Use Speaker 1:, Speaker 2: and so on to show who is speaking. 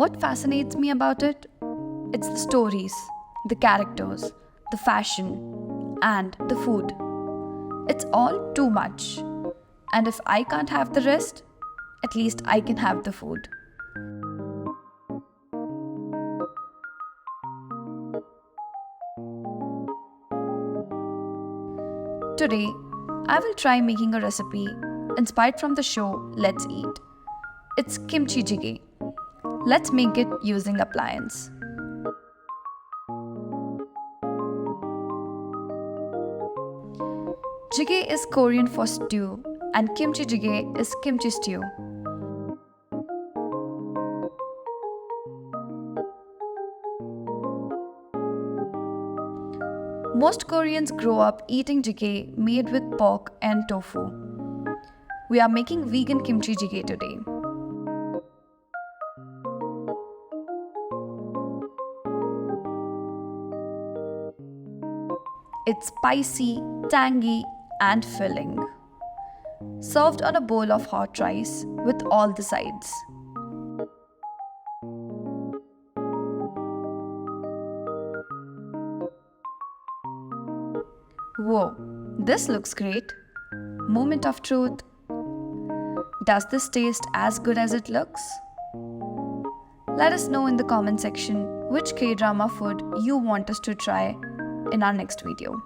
Speaker 1: What fascinates me about it? It's the stories, the characters, the fashion, and the food. It's all too much. And if I can't have the rest, at least I can have the food. Today, I will try making a recipe inspired from the show Let's Eat. It's Kimchi Jjigae. Let's make it using Upliance. Jjigae is Korean for stew and Kimchi Jjigae is kimchi stew. Most Koreans grow up eating jjigae made with pork and tofu. We are making vegan kimchi jjigae today. It's spicy, tangy, and filling. Served on a bowl of hot rice with all the sides. Whoa, this looks great. Moment of truth. Does this taste as good as it looks? Let us know in the comment section which K-drama food you want us to try in our next video.